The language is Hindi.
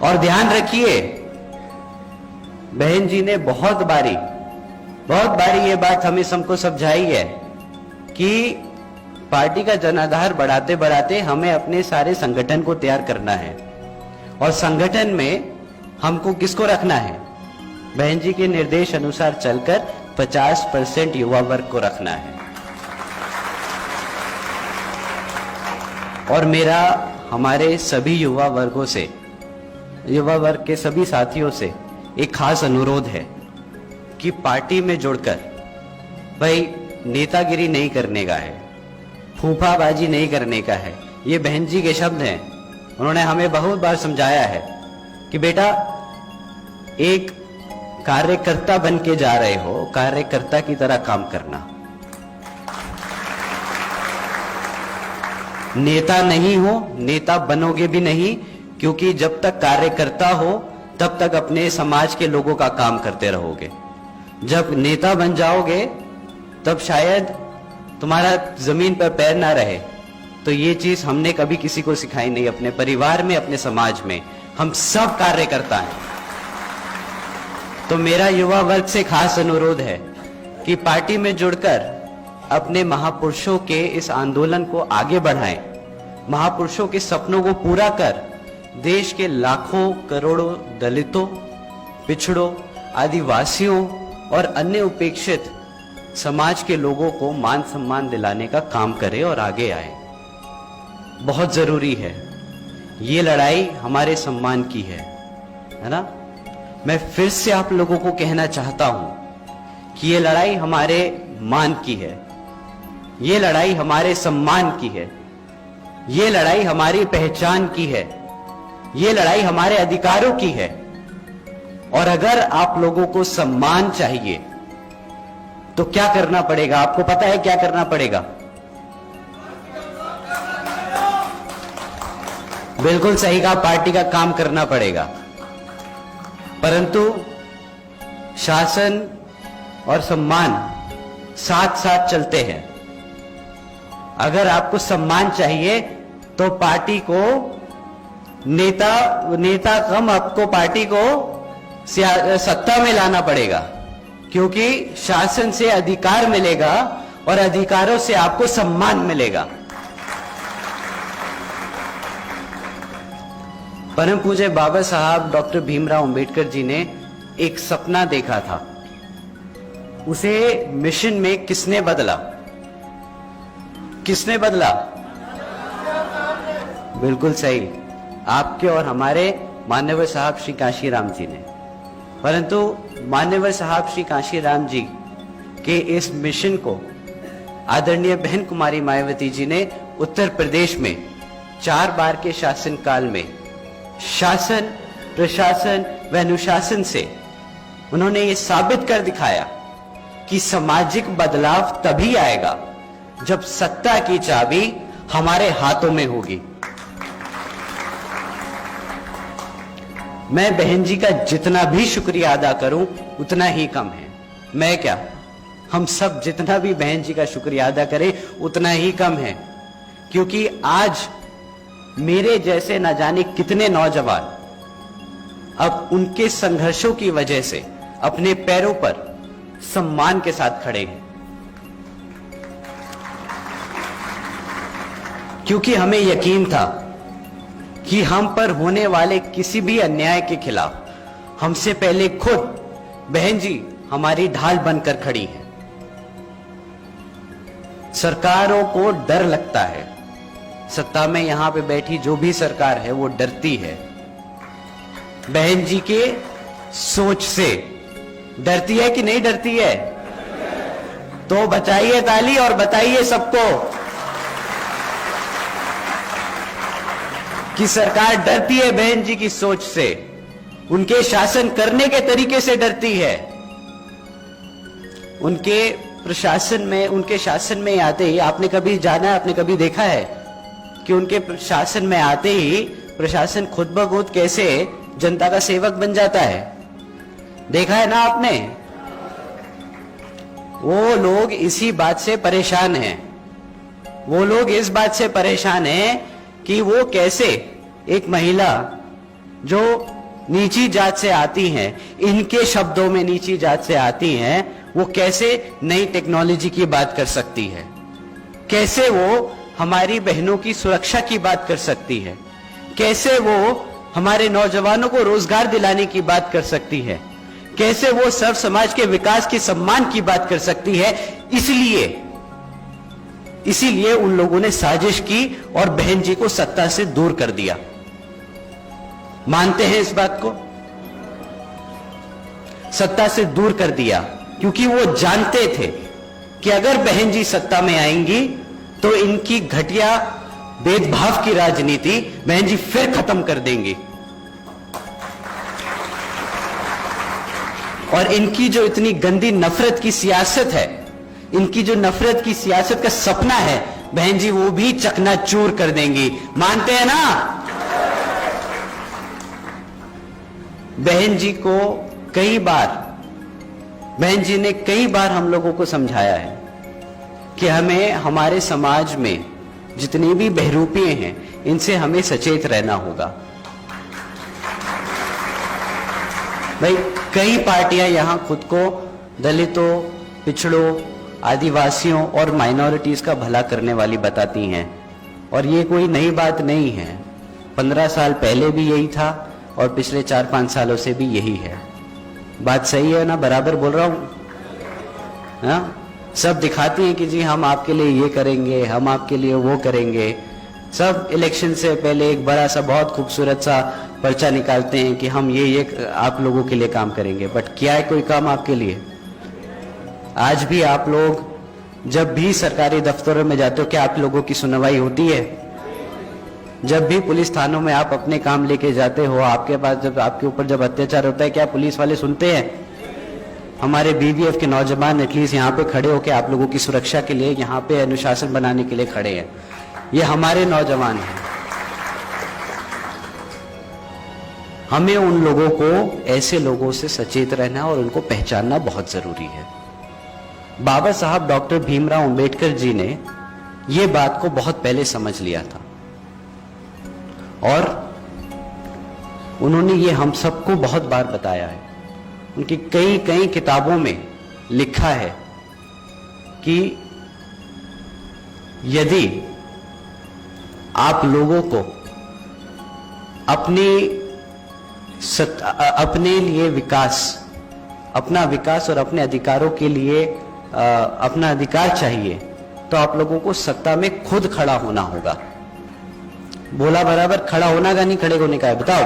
और ध्यान रखिए, बहन जी ने बहुत बारी ये बात हमें सबको समझाई है कि पार्टी का जनाधार बढ़ाते बढ़ाते हमें अपने सारे संगठन को तैयार करना है। और संगठन में हमको किसको रखना है? बहन जी के निर्देश अनुसार चलकर 50% युवा वर्ग को रखना है। और मेरा हमारे सभी युवा वर्ग के सभी साथियों से एक खास अनुरोध है कि पार्टी में जुड़कर भाई नेतागिरी नहीं करने का है, फूफाबाजी नहीं करने का है। ये बहन जी के शब्द हैं, उन्होंने हमें बहुत बार समझाया है कि बेटा एक कार्यकर्ता बन के जा रहे हो, कार्यकर्ता की तरह काम करना, नेता नहीं हो, नेता बनोगे भी नहीं, क्योंकि जब तक कार्यकर्ता हो तब तक अपने समाज के लोगों का काम करते रहोगे। जब नेता बन जाओगे तब शायद तुम्हारा जमीन पर पैर ना रहे। तो ये चीज हमने कभी किसी को सिखाई नहीं। अपने परिवार में, अपने समाज में हम सब कार्यकर्ता हैं। तो मेरा युवा वर्ग से खास अनुरोध है कि पार्टी में जुड़कर अपने महापुरुषों के इस आंदोलन को आगे बढ़ाएं, महापुरुषों के सपनों को पूरा कर देश के लाखों करोड़ों दलितों, पिछड़ों, आदिवासियों और अन्य उपेक्षित समाज के लोगों को मान सम्मान दिलाने का काम करें और आगे आए। बहुत जरूरी है, ये लड़ाई हमारे सम्मान की है ना। मैं फिर से आप लोगों को कहना चाहता हूं कि ये लड़ाई हमारे मान की है, ये लड़ाई हमारे सम्मान की है, ये लड़ाई हमारी पहचान की है, ये लड़ाई हमारे अधिकारों की है। और अगर आप लोगों को सम्मान चाहिए तो क्या करना पड़ेगा? आपको पता है क्या करना पड़ेगा? बिल्कुल सही कहा, पार्टी का काम करना पड़ेगा। परंतु शासन और सम्मान साथ साथ चलते हैं। अगर आपको सम्मान चाहिए तो पार्टी को नेता कम, आपको पार्टी को सत्ता में लाना पड़ेगा, क्योंकि शासन से अधिकार मिलेगा और अधिकारों से आपको सम्मान मिलेगा। परम पूज्य बाबा साहब डॉक्टर भीमराव अंबेडकर जी ने एक सपना देखा था, उसे मिशन में किसने बदला? किसने बदला? बिल्कुल सही, आपके और हमारे मान्यवर साहब श्री कांशीराम जी ने। परंतु मान्यवर साहब श्री कांशीराम जी के इस मिशन को आदरणीय बहन कुमारी मायावती जी ने उत्तर प्रदेश में 4 बार के शासनकाल में शासन, प्रशासन व अनुशासन से उन्होंने ये साबित कर दिखाया कि सामाजिक बदलाव तभी आएगा जब सत्ता की चाबी हमारे हाथों में होगी। मैं बहन जी का जितना भी शुक्रिया अदा करूं उतना ही कम है। मैं क्या, हम सब जितना भी बहन जी का शुक्रिया अदा करें उतना ही कम है, क्योंकि आज मेरे जैसे न जाने कितने नौजवान अब उनके संघर्षों की वजह से अपने पैरों पर सम्मान के साथ खड़े हैं। क्योंकि हमें यकीन था कि हम पर होने वाले किसी भी अन्याय के खिलाफ हमसे पहले खुद बहन जी हमारी ढाल बनकर खड़ी है। सरकारों को डर लगता है, सत्ता में यहां पे बैठी जो भी सरकार है वो डरती है बहन जी के सोच से। डरती है कि नहीं डरती है? तो बचाइए ताली और बताइए सबको कि सरकार डरती है बहन जी की सोच से, उनके शासन करने के तरीके से डरती है। उनके शासन में आते ही आपने कभी जाना, आपने कभी देखा है कि उनके शासन में आते ही प्रशासन खुद ब खुद कैसे जनता का सेवक बन जाता है? देखा है ना आपने? वो लोग इसी बात से परेशान हैं, वो लोग इस बात से परेशान हैं कि वो कैसे एक महिला जो नीची जात से आती हैं, इनके शब्दों में नीची जात से आती हैं, वो कैसे नई टेक्नोलॉजी की बात कर सकती है, कैसे वो हमारी बहनों की सुरक्षा की बात कर सकती है, कैसे वो हमारे नौजवानों को रोजगार दिलाने की बात कर सकती है, कैसे वो सर्व समाज के विकास के सम्मान की बात कर सकती है। इसीलिए उन लोगों ने साजिश की और बहन जी को सत्ता से दूर कर दिया। मानते हैं इस बात को? सत्ता से दूर कर दिया क्योंकि वो जानते थे कि अगर बहन जी सत्ता में आएंगी तो इनकी घटिया भेदभाव की राजनीति बहन जी फिर खत्म कर देंगी, और इनकी जो इतनी गंदी नफरत की सियासत है, इनकी जो नफरत की सियासत का सपना है, बहन जी वो भी चकनाचूर कर देंगी। मानते हैं ना? बहन जी को बहन जी ने कई बार हम लोगों को समझाया है कि हमें हमारे समाज में जितनी भी बहरूपियां हैं, इनसे हमें सचेत रहना होगा। भाई, कई पार्टियां यहां खुद को दलितों, पिछड़ों, आदिवासियों और माइनॉरिटीज का भला करने वाली बताती हैं, और ये कोई नई बात नहीं है। 15 साल पहले भी यही था और पिछले 4-5 सालों से भी यही है। बात सही है ना? बराबर बोल रहा हूं? हाँ, सब दिखाती हैं कि जी हम आपके लिए ये करेंगे, हम आपके लिए वो करेंगे। सब इलेक्शन से पहले एक बड़ा सा बहुत खूबसूरत सा पर्चा निकालते हैं कि हम ये आप लोगों के लिए काम करेंगे, बट क्या है कोई काम आपके लिए? आज भी आप लोग जब भी सरकारी दफ्तरों में जाते हो, क्या आप लोगों की सुनवाई होती है? जब भी पुलिस थानों में आप अपने काम लेके जाते हो, आपके पास जब आपके ऊपर जब अत्याचार होता है, क्या पुलिस वाले सुनते हैं? हमारे बीबीएफ के नौजवान एटलीस्ट यहाँ पे खड़े होकर आप लोगों की सुरक्षा के लिए, यहाँ पे अनुशासन बनाने के लिए खड़े हैं। ये हमारे नौजवान हैं। हमें उन लोगों को, ऐसे लोगों से सचेत रहना और उनको पहचानना बहुत जरूरी है। बाबा साहब डॉक्टर भीमराव अंबेडकर जी ने ये बात को बहुत पहले समझ लिया था, और उन्होंने ये हम सबको बहुत बार बताया है। उनकी कई किताबों में लिखा है कि यदि आप लोगों को अपने लिए विकास, अपना विकास और अपने अधिकारों के लिए अपना अधिकार चाहिए, तो आप लोगों को सत्ता में खुद खड़ा होना होगा। बोला बराबर? खड़ा होना का नहीं खड़े होने का है? बताओ।